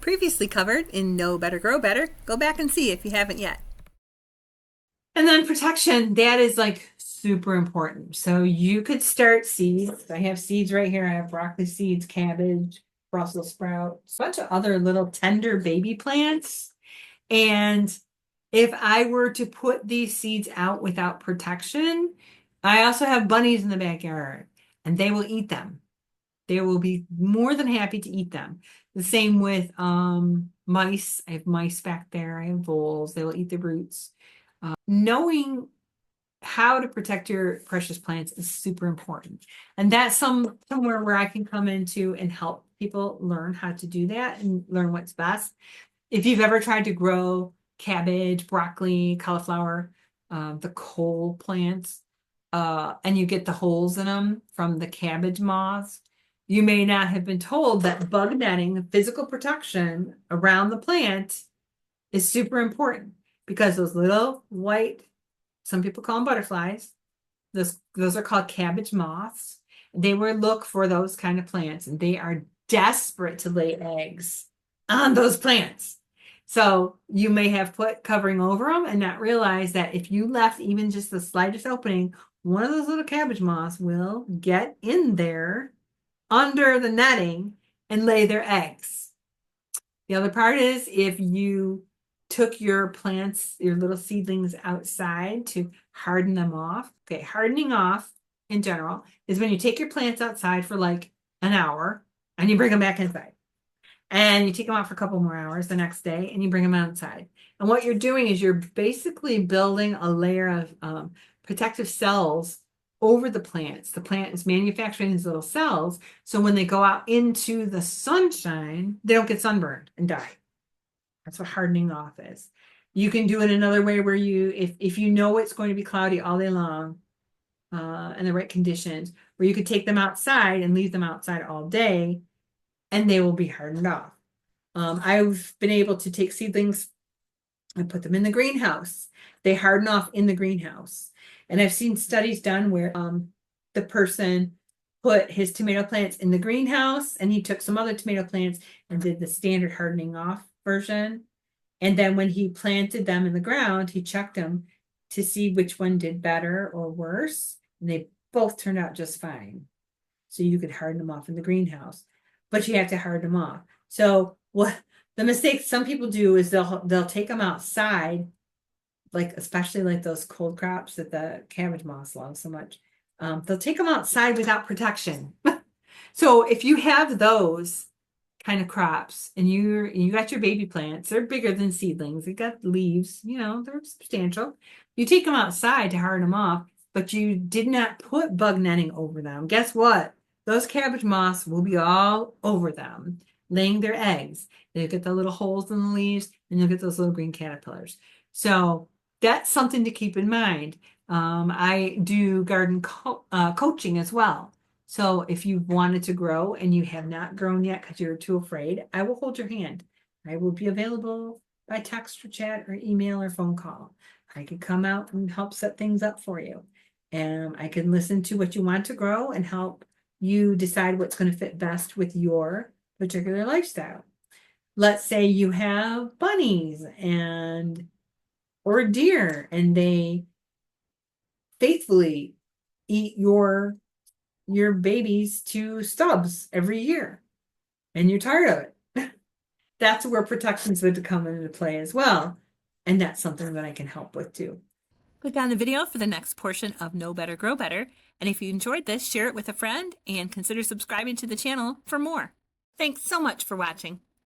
Previously covered in Know Better Grow Better. Go back and see if you haven't yet. And then protection, that is like super important. So you could start seeds. I have seeds right here. I have broccoli seeds, cabbage, Brussels sprouts, a bunch of other little tender baby plants. And if I were to put these seeds out without protection, I also have bunnies in the backyard and they will eat them. They will be more than happy to eat them. The same with mice. I have mice back there. I have voles. They will eat the roots. Knowing how to protect your precious plants is super important. And that's somewhere where I can come into and help people learn how to do that and learn what's best. If you've ever tried to grow cabbage, broccoli, cauliflower, the cole plants, and you get the holes in them from the cabbage moths, you may not have been told that bug netting, physical protection around the plant is super important because those little white, some people call them butterflies, those are called cabbage moths. They will look for those kind of plants and they are desperate to lay eggs on those plants. So you may have put covering over them and not realize that if you left even just the slightest opening, one of those little cabbage moths will get in there under the netting and lay their eggs. The other part is if you took your plants, your little seedlings outside to harden them off. Okay, hardening off in general is when you take your plants outside for like an hour and you bring them back inside. And you take them out for a couple more hours the next day and you bring them outside. And what you're doing is you're basically building a layer of protective cells over the plants. The plant is manufacturing these little cells. So when they go out into the sunshine, they don't get sunburned and die. That's what hardening off is. You can do it another way where if you know it's going to be cloudy all day long, and the right conditions, where you could take them outside and leave them outside all day, and they will be hardened off. I've been able to take seedlings and put them in the greenhouse. They harden off in the greenhouse. And I've seen studies done where the person put his tomato plants in the greenhouse and he took some other tomato plants and did the standard hardening off version. And then when he planted them in the ground, he checked them to see which one did better or worse. And they both turned out just fine. So you could harden them off in the greenhouse, but you have to harden them off. So what the mistake some people do is they'll take them outside, like especially like those cold crops that the cabbage moths love so much. They'll take them outside without protection. So if you have those kind of crops and you got your baby plants, they're bigger than seedlings. They got leaves, they're substantial. You take them outside to harden them off, but you did not put bug netting over them. Guess what? Those cabbage moths will be all over them, laying their eggs. They get the little holes in the leaves, and you'll get those little green caterpillars. So that's something to keep in mind. I do garden coaching as well. So if you wanted to grow and you have not grown yet because you're too afraid, I will hold your hand. I will be available by text or chat or email or phone call. I could come out and help set things up for you. And I can listen to what you want to grow and help you decide what's going to fit best with your particular lifestyle. Let's say you have bunnies or deer and they faithfully eat your babies to stubs every year and you're tired of it. That's where protections would come into play as well. And that's something that I can help with too. Click on the video for the next portion of Know Better Grow Better. And if you enjoyed this, share it with a friend and consider subscribing to the channel for more. Thanks so much for watching.